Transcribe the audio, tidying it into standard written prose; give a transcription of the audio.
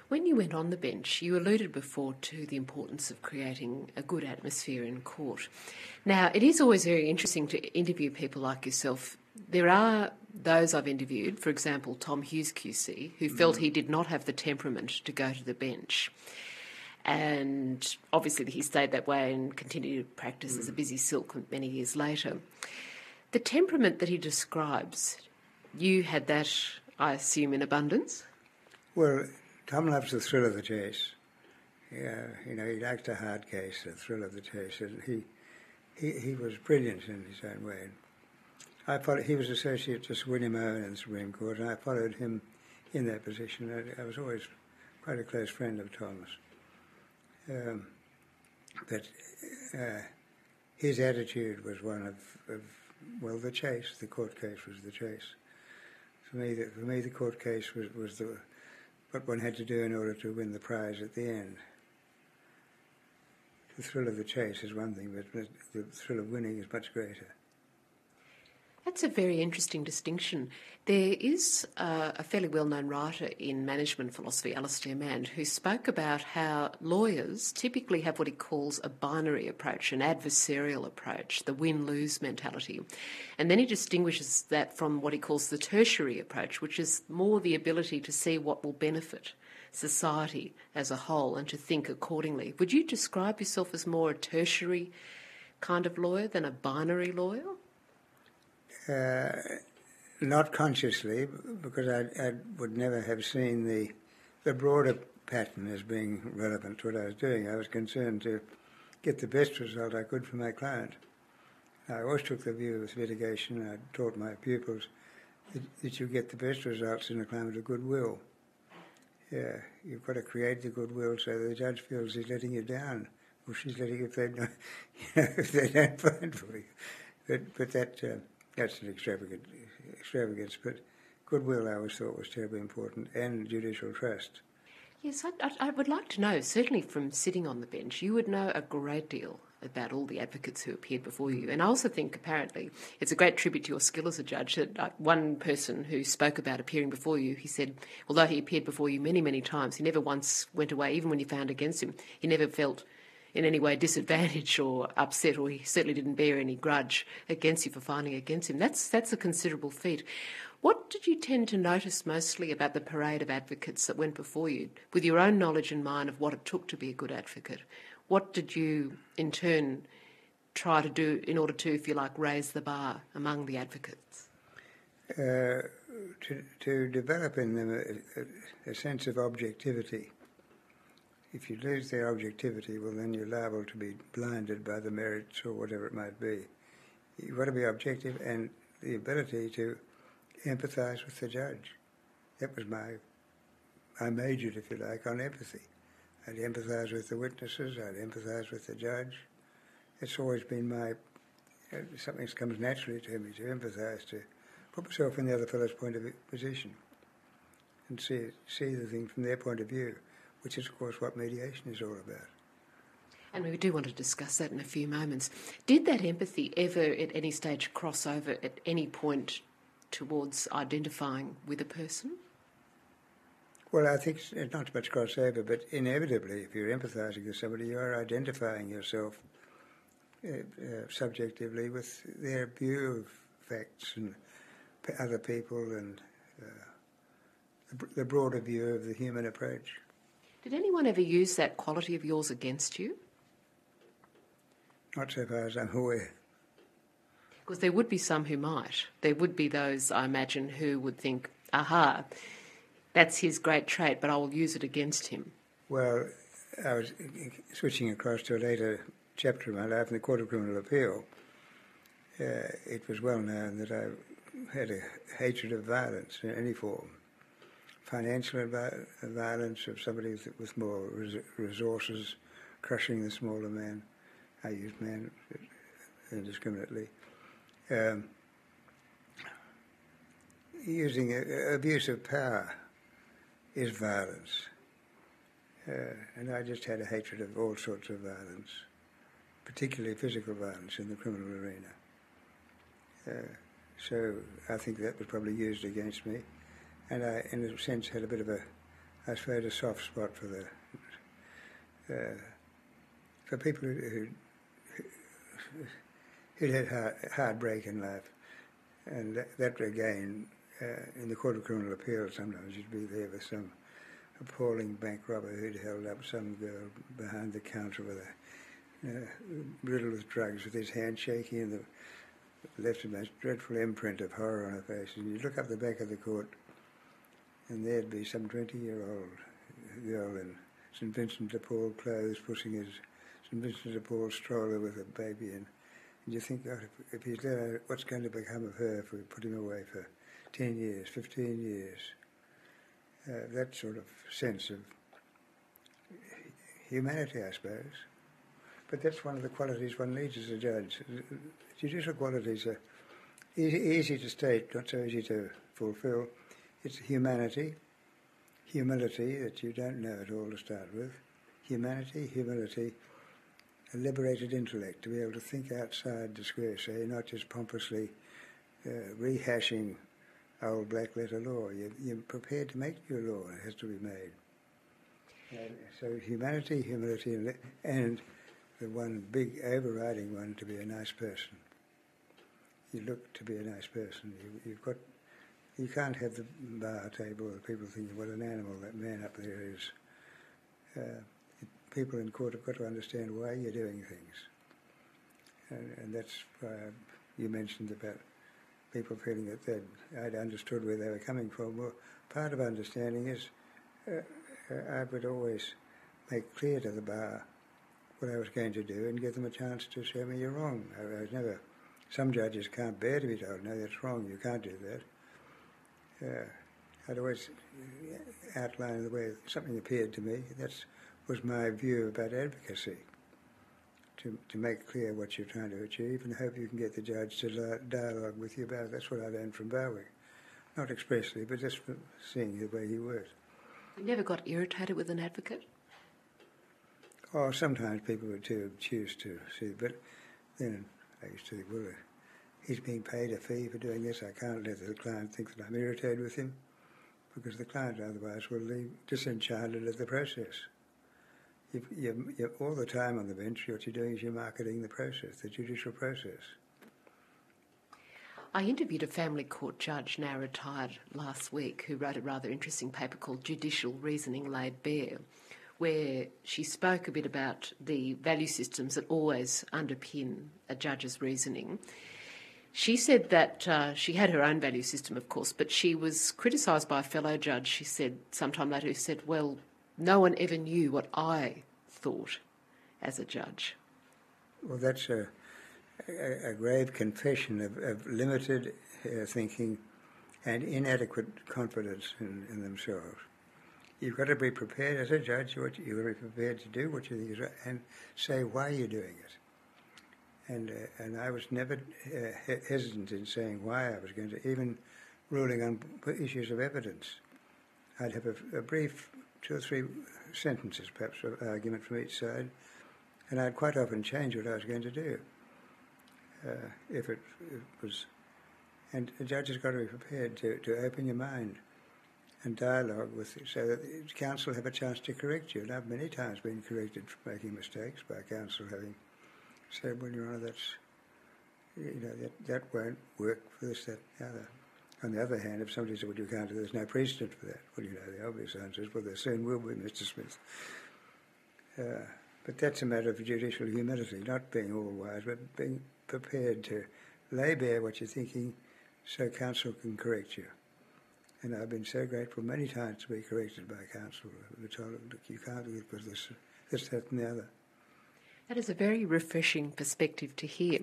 When you went on the bench, you alluded before to the importance of creating a good atmosphere in court. Now, it is always very interesting to interview people like yourself. There are those I've interviewed, for example, Tom Hughes QC, who felt he did not have the temperament to go to the bench. And obviously he stayed that way and continued to practice as a busy silk many years later. The temperament that he describes, you had that, I assume, in abundance? Well, Tom loves the thrill of the chase. Yeah, he liked a hard case, the thrill of the chase. And he was brilliant in his own way. He was Associate to Sir William Owen in the Supreme Court, and I followed him in that position. I was always quite a close friend of Tom's. But his attitude was one of the chase. The court case was the chase. For me, the court case was what one had to do in order to win the prize at the end. The thrill of the chase is one thing, but the thrill of winning is much greater. That's a very interesting distinction. There is a fairly well-known writer in management philosophy, Alistair Mann, who spoke about how lawyers typically have what he calls a binary approach, an adversarial approach, the win-lose mentality. And then he distinguishes that from what he calls the tertiary approach, which is more the ability to see what will benefit society as a whole and to think accordingly. Would you describe yourself as more a tertiary kind of lawyer than a binary lawyer? Not consciously, because I would never have seen the broader pattern as being relevant to what I was doing. I was concerned to get the best result I could for my client. I always took the view with litigation, I taught my pupils, that you get the best results in a climate of goodwill. Yeah, you've got to create the goodwill so the judge feels he's letting you down, or she's letting you if they don't find for you. But that's an extravagance, but goodwill I always thought was terribly important, and judicial trust. Yes, I would like to know, certainly from sitting on the bench, you would know a great deal about all the advocates who appeared before you. And I also think, apparently, it's a great tribute to your skill as a judge that one person who spoke about appearing before you, he said, although he appeared before you many, many times, he never once went away, even when you found against him, he never felt in any way disadvantaged or upset, or he certainly didn't bear any grudge against you for finding against him. That's a considerable feat. What did you tend to notice mostly about the parade of advocates that went before you, with your own knowledge in mind of what it took to be a good advocate? What did you, in turn, try to do in order to, if you like, raise the bar among the advocates? To develop in them a sense of objectivity. If you lose their objectivity, well, then you're liable to be blinded by the merits or whatever it might be. You've got to be objective, and the ability to empathise with the judge. That was I majored, if you like, on empathy. I'd empathise with the witnesses, I'd empathise with the judge. It's always been something that comes naturally to me, to empathise, to put myself in the other fellow's position and see the thing from their point of view, which is, of course, what mediation is all about. And we do want to discuss that in a few moments. Did that empathy ever at any stage cross over at any point towards identifying with a person? Well, I think it's not much crossover, but inevitably, if you're empathising with somebody, you are identifying yourself subjectively with their view of facts and other people and the broader view of the human approach. Did anyone ever use that quality of yours against you? Not so far as I'm aware. Because there would be some who might. There would be those, I imagine, who would think, aha, that's his great trait, but I will use it against him. Well, I was switching across to a later chapter of my life in the Court of Criminal Appeal. It was well known that I had a hatred of violence in any form. Financial violence of somebody with more resources, crushing the smaller man. I used man indiscriminately. Using abuse of power is violence. And I just had a hatred of all sorts of violence, particularly physical violence in the criminal arena. So I think that was probably used against me. And I, in a sense, had a bit of a I suppose, a soft spot for people who'd had hard break in life, and that again, in the Court of Criminal Appeal, sometimes you'd be there with some appalling bank robber who'd held up some girl behind the counter with riddled with drugs, with his hand shaking, and left a most dreadful imprint of horror on her face. And you look up the back of the court, and there'd be some 20-year-old girl in St Vincent de Paul clothes, pushing his St Vincent de Paul stroller with a baby in. And you think, God, if he's there, what's going to become of her if we put him away for 10 years, 15 years? That sort of sense of humanity, I suppose. But that's one of the qualities one needs as a judge. Judicial qualities are easy to state, not so easy to fulfil. It's humanity, humility, that you don't know it all to start with. Humanity, humility, a liberated intellect, to be able to think outside the square, say, not just pompously rehashing old black-letter law. You're prepared to make your law. It has to be made. So humanity, humility, and the one big overriding one, to be a nice person. You look to be a nice person. You can't have the bar table with people thinking, what an animal that man up there is. People in court have got to understand why you're doing things. And that's why you mentioned about people feeling that I'd understood where they were coming from. Well, part of understanding is I would always make clear to the bar what I was going to do and give them a chance to show me you're wrong. I was never... Some judges can't bear to be told, no, that's wrong, you can't do that. I'd always outline the way something appeared to me. That was my view about advocacy, to make clear what you're trying to achieve and hope you can get the judge to dialogue with you about it. That's what I learned from Barwick. Not expressly, but just from seeing the way he worked. You never got irritated with an advocate? Oh, sometimes people would choose to see, but then I used to think, well, he's being paid a fee for doing this. I can't let the client think that I'm irritated with him, because the client otherwise will leave disenchanted of the process. You're all the time on the bench, what you're doing is you're marketing the process, the judicial process. I interviewed a family court judge, now retired, last week, who wrote a rather interesting paper called Judicial Reasoning Laid Bare, where she spoke a bit about the value systems that always underpin a judge's reasoning. She said that she had her own value system, of course, but she was criticised by a fellow judge, she said sometime later, who said, well, no one ever knew what I thought as a judge. Well, that's a grave confession of limited thinking and inadequate confidence in themselves. You've got to be prepared as a judge. You've got to be prepared to do what you think is right and say why you're doing it. And I was never hesitant in saying why I was going to, even ruling on issues of evidence. I'd have a brief 2 or 3 sentences, perhaps, of argument from each side, and I'd quite often change what I was going to do if it was. And the judge has got to be prepared to open your mind and dialogue with you, so that the counsel have a chance to correct you. And I've many times been corrected for making mistakes by counsel having said, well, Your Honour, that won't work for this, that, the other. On the other hand, if somebody said, well, you can't do, there's no precedent for that. Well, the obvious answer is, well, there soon will be, Mr. Smith. But that's a matter of judicial humility, not being all wise, but being prepared to lay bare what you're thinking so counsel can correct you. And I've been so grateful many times to be corrected by counsel. We're told, look, you can't do it because this, that and the other. That is a very refreshing perspective to hear.